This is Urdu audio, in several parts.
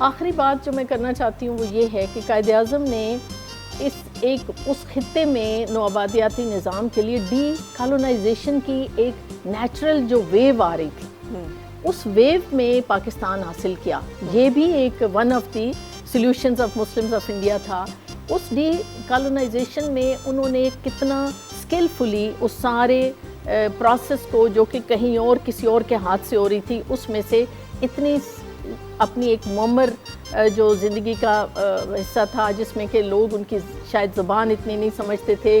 آخری بات جو میں کرنا چاہتی ہوں وہ یہ ہے کہ قائد اعظم نے اس خطے میں نوآبادیاتی نظام کے لیے ڈی کالونائزیشن کی ایک نیچرل جو ویو آ رہی تھی اس ویو میں پاکستان حاصل کیا. یہ بھی ایک one of the solutions of Muslims of India تھا. اس ڈی کالونائزیشن میں انہوں نے کتنا اسکلفلی اس سارے پروسیس کو جو کہ کہیں اور کسی اور کے ہاتھ سے ہو رہی تھی اس میں سے اتنی اپنی ایک معمر جو زندگی کا حصہ تھا جس میں کہ لوگ ان کی شاید زبان اتنی نہیں سمجھتے تھے,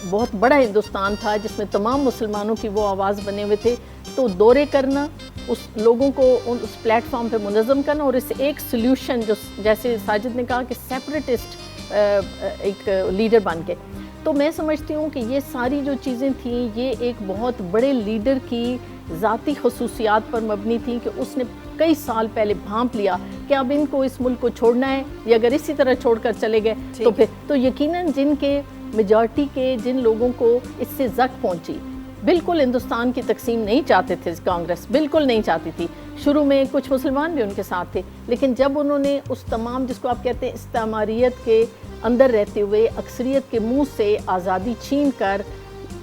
بہت بڑا ہندوستان تھا جس میں تمام مسلمانوں کی وہ آواز بنے ہوئے تھے, تو دورے کرنا, اس لوگوں کو اس پلیٹ فارم پہ منظم کرنا اور اس ایک سلیوشن جو جیسے ساجد نے کہا کہ سیپریٹسٹ ایک لیڈر بن کے. تو میں سمجھتی ہوں کہ یہ ساری جو چیزیں تھیں یہ ایک بہت بڑے لیڈر کی ذاتی خصوصیات پر مبنی تھیں کہ اس نے کئی سال پہلے بھانپ لیا کہ اب ان کو اس ملک کو چھوڑنا ہے, یا اگر اسی طرح چھوڑ کر چلے گئے تو پھر تو یقیناً جن کے میجارٹی کے جن لوگوں کو اس سے زک پہنچی, بالکل ہندوستان کی تقسیم نہیں چاہتے تھے, کانگریس بالکل نہیں چاہتی تھی. شروع میں کچھ مسلمان بھی ان کے ساتھ تھے, لیکن جب انہوں نے اس تمام جس کو آپ کہتے ہیں استعماریت کے اندر رہتے ہوئے اکثریت کے منہ سے آزادی چھین کر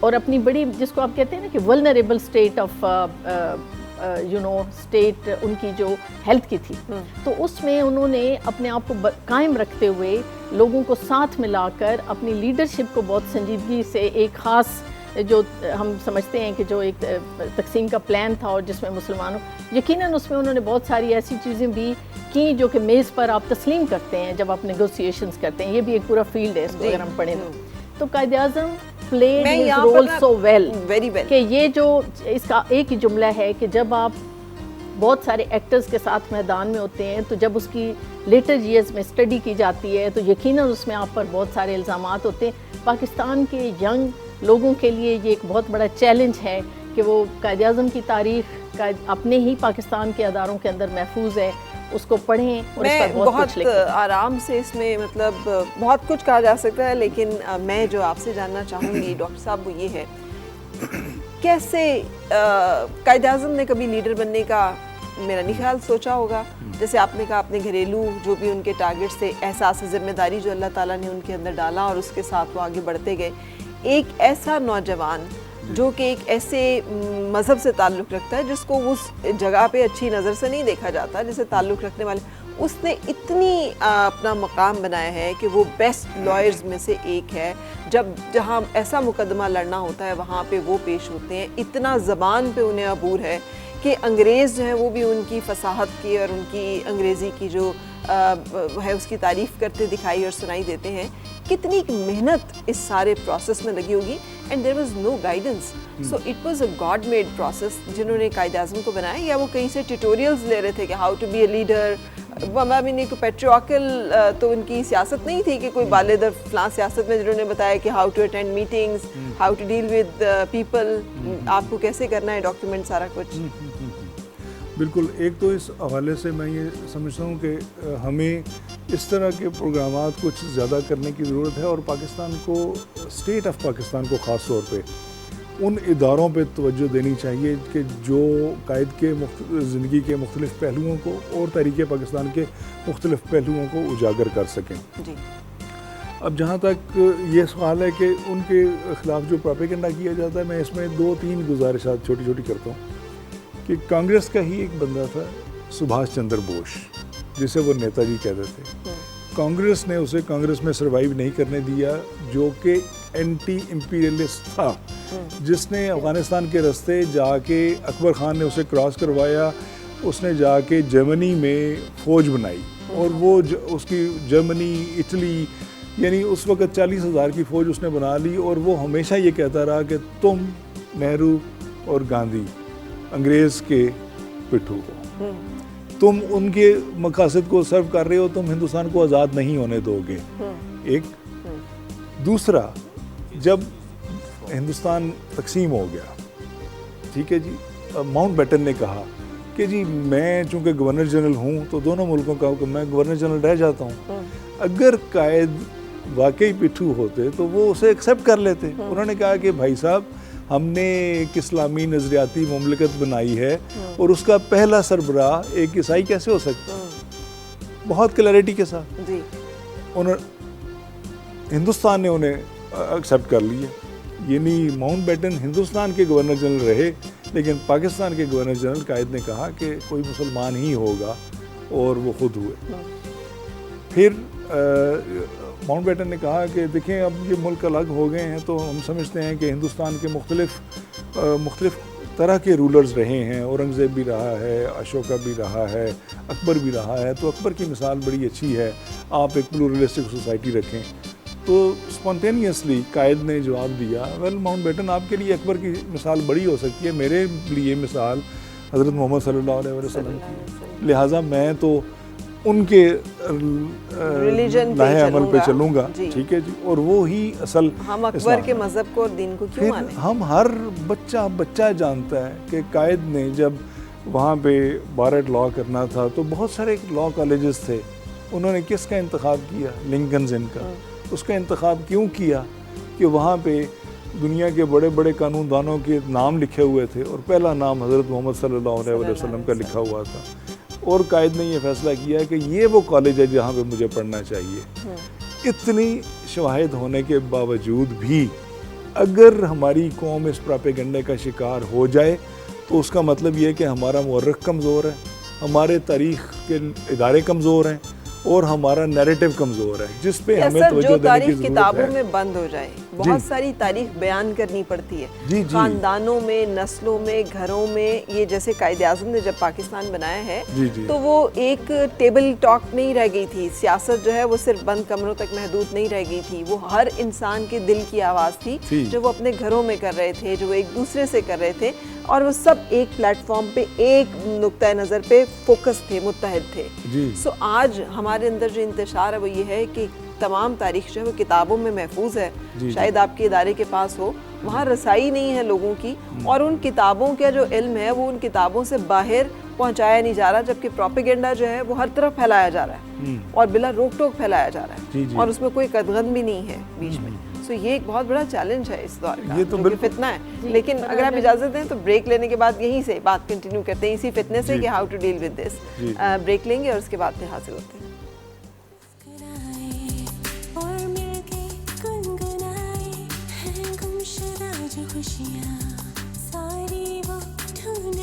اور اپنی بڑی جس کو آپ کہتے ہیں نا کہ ولنریبل اسٹیٹ آف اسٹیٹ ان کی جو ہیلتھ کی تھی, تو اس میں انہوں نے اپنے آپ کو قائم رکھتے ہوئے لوگوں کو ساتھ ملا کر اپنی لیڈرشپ کو بہت سنجیدگی سے ایک خاص جو ہم سمجھتے ہیں کہ جو ایک تقسیم کا پلان تھا اور جس میں مسلمانوں یقیناً اس میں انہوں نے بہت ساری ایسی چیزیں بھی کی جو کہ میز پر آپ تسلیم کرتے ہیں جب آپ نیگوسیشنز کرتے ہیں. یہ بھی ایک پورا فیلڈ ہے اس کو اگر ہم پڑھیں تو Quaid Azam played his role so well کہ یہ جو اس کا ایک ہی جملہ ہے کہ جب آپ بہت سارے ایکٹرز کے ساتھ میدان میں ہوتے ہیں تو جب اس کی لیٹر ایئرز میں اسٹڈی کی جاتی ہے تو یقیناً اس میں آپ پر بہت سارے الزامات ہوتے ہیں. پاکستان کے ینگ لوگوں کے لیے یہ ایک بہت بڑا چیلنج ہے کہ وہ قائد اعظم کی تاریخ اپنے ہی پاکستان کے اداروں کے اندر محفوظ ہے, اس کو پڑھیں اور اس پر بہت کچھ لکھیں. آرام سے اس میں مطلب بہت کچھ کہا جا سکتا ہے, لیکن میں جو آپ سے جاننا چاہوں گی ڈاکٹر صاحب وہ یہ ہے کیسے قائد اعظم نے کبھی لیڈر بننے کا میرا نہیں خیال سوچا ہوگا. جیسے آپ نے کہا اپنے گھریلو جو بھی ان کے ٹارگیٹس تھے, احساس ذمہ داری جو اللہ تعالیٰ نے ان کے اندر ڈالا اور اس کے ساتھ وہ آگے بڑھتے گئے. ایک ایسا نوجوان جو کہ ایک ایسے مذہب سے تعلق رکھتا ہے جس کو اس جگہ پہ اچھی نظر سے نہیں دیکھا جاتا جسے تعلق رکھنے والے, اس نے اتنی اپنا مقام بنایا ہے کہ وہ بیسٹ لائرز میں سے ایک ہے. جہاں ایسا مقدمہ لڑنا ہوتا ہے وہاں پہ وہ پیش ہوتے ہیں. اتنا زبان پہ انہیں عبور ہے کہ انگریز جو ہے وہ بھی ان کی فصاحت کی اور ان کی انگریزی کی جو ہے اس کی تعریف کرتے دکھائی اور سنائی دیتے ہیں. کتنی محنت اس سارے پروسیس میں لگی ہوگی, and there was no guidance. So it was a God made process جنہوں نے قائد اعظم کو بنایا, یا وہ کہیں سے ٹیوٹوریلز لے رہے تھے کہ how to be a leader. پیٹریوکل تو ان کی سیاست نہیں تھی کہ کوئی بالغ فلاں سیاست میں جنہوں نے بتایا کہ how to attend meetings, how to deal with people, آپ کو کیسے کرنا ہے ڈاکیومنٹ سارا کچھ. بالکل. ایک تو اس حوالے سے میں یہ سمجھتا ہوں کہ ہمیں اس طرح کے پروگرامات کچھ زیادہ کرنے کی ضرورت ہے, اور پاکستان کو اسٹیٹ آف پاکستان کو خاص طور پہ ان اداروں پہ توجہ دینی چاہیے کہ جو قائد کے زندگی کے مختلف پہلوؤں کو اور تحریک پاکستان کے مختلف پہلوؤں کو اجاگر کر سکیں. جی. اب جہاں تک یہ سوال ہے کہ ان کے خلاف جو پروپیگنڈا کیا جاتا ہے, میں اس میں 2-3 گزارشات چھوٹی چھوٹی کرتا ہوں. کہ کانگریس کا ہی ایک بندہ تھا سبھاش چندر بوس, جسے وہ نیتا جی کہتے تھے. کانگریس نے اسے کانگریس میں سروائیو نہیں کرنے دیا, جو کہ اینٹی امپیریلسٹ تھا, جس نے افغانستان کے راستے جا کے اکبر خان نے اسے کراس کروایا. اس نے جا کے جرمنی میں فوج بنائی, اور وہ اس کی جرمنی, اٹلی, یعنی اس وقت 40,000 کی فوج اس نے بنا لی. اور وہ ہمیشہ یہ کہتا رہا کہ تم نہرو اور گاندھی انگریز کے پٹھو ہو, تم ان کے مقاصد کو سرو کر رہے ہو, تم ہندوستان کو آزاد نہیں ہونے دو گے. ایک. دوسرا, جب ہندوستان تقسیم ہو گیا, ٹھیک ہے جی, ماؤنٹ بیٹن نے کہا کہ جی میں چونکہ گورنر جنرل ہوں تو دونوں ملکوں کا میں گورنر جنرل رہ جاتا ہوں. اگر قائد واقعی پٹھو ہوتے تو وہ اسے ایکسیپٹ کر لیتے. انہوں نے کہا کہ بھائی صاحب ہم نے ایک اسلامی نظریاتی مملکت بنائی ہے, اور اس کا پہلا سربراہ ایک عیسائی کیسے ہو سکتا ہے؟ بہت کلیئرٹی کے ساتھ جی ہندوستان نے انہیں ایکسیپٹ کر لیا. یعنی ماؤنٹ بیٹن ہندوستان کے گورنر جنرل رہے لیکن پاکستان کے گورنر جنرل قائد نے کہا کہ کوئی مسلمان ہی ہوگا اور وہ خود ہوئے. پھر ماؤنٹ بیٹن نے کہا کہ دیکھیں اب یہ ملک الگ ہو گئے ہیں تو ہم سمجھتے ہیں کہ ہندوستان کے مختلف طرح کے رولرز رہے ہیں. اورنگزیب بھی رہا ہے, اشوکا بھی رہا ہے, اکبر بھی رہا ہے. تو اکبر کی مثال بڑی اچھی ہے, آپ ایک پلورلسٹک سوسائٹی رکھیں. تو اسپونٹینیسلی قائد نے جواب دیا ویل ماؤنٹ بیٹن آپ کے لیے اکبر کی مثال بڑی ہو سکتی ہے, میرے لیے مثال حضرت محمد صلی اللہ علیہ وسلم کی, لہٰذا میں تو ان کے لاہ عمل پہ چلوں گا. ٹھیک ہے جی, اور وہی اصل ہم اکبر کے مذہب کو اور دین کو کیوں مانیں. ہم ہر بچہ جانتا ہے کہ قائد نے جب وہاں پہ بارٹ لا کرنا تھا تو بہت سارے لا کالجز تھے, انہوں نے کس کا انتخاب کیا؟ لنکنز ان کا. اس کا انتخاب کیوں کیا کہ وہاں پہ دنیا کے بڑے بڑے قانون دانوں کے نام لکھے ہوئے تھے اور پہلا نام حضرت محمد صلی اللہ علیہ وسلم کا لکھا ہوا تھا. اور قائد نے یہ فیصلہ کیا کہ یہ وہ کالج ہے جہاں پہ مجھے پڑھنا چاہیے. اتنی شواہد ہونے کے باوجود بھی اگر ہماری قوم اس پراپیگنڈے کا شکار ہو جائے تو اس کا مطلب یہ ہے کہ ہمارا مورخ کمزور ہے, ہمارے تاریخ کے ادارے کمزور ہیں اور ہمارا نیریٹو کمزور ہے, جس پہ ہمیں توجہ دینے کی ضرورت ہے. کتابوں میں بند ہو جائے, بہت ساری تاریخ بیان کرنی پڑتی ہے, خاندانوں میں, نسلوں میں, گھروں میں. یہ جیسے قائد اعظم نے جب پاکستان بنایا ہے تو وہ ایک ٹیبل ٹاک نہیں رہ گئی تھی, سیاست جو ہے وہ صرف بند کمروں تک محدود نہیں رہ گئی تھی, وہ ہر انسان کے دل کی آواز تھی جو وہ اپنے گھروں میں کر رہے تھے, جو وہ ایک دوسرے سے کر رہے تھے, اور وہ سب ایک پلیٹ فارم پہ ایک نقطۂ نظر پہ فوکس تھے, متحد تھے. سو آج ہمارے اندر جو انتشار ہے وہ یہ ہے کہ تمام تاریخ جو ہے وہ کتابوں میں محفوظ ہے, شاید آپ کے ادارے کے پاس ہو, وہاں رسائی نہیں ہے لوگوں کی, اور ان کتابوں کا جو علم ہے وہ ان کتابوں سے باہر پہنچایا نہیں جا رہا, جبکہ پروپیگنڈا جو ہے وہ ہر طرف پھیلایا جا رہا ہے اور بلا روک ٹوک پھیلایا جا رہا ہے, اور اس میں کوئی قدغن بھی نہیں ہے بیچ میں. سو یہ ایک بہت بڑا چیلنج ہے اس دور کا, جو کہ فتنہ ہے. لیکن اگر آپ اجازت دیں تو بریک لینے کے بعد یہیں سے بات کنٹینیو کرتے ہیں, اسی فتنے سے کہ how to deal with this. Break لیں گے اور اس کے بعد پھر حاصل ہوتے ہیں. خوشیاں ساری وہ ڈھونڈ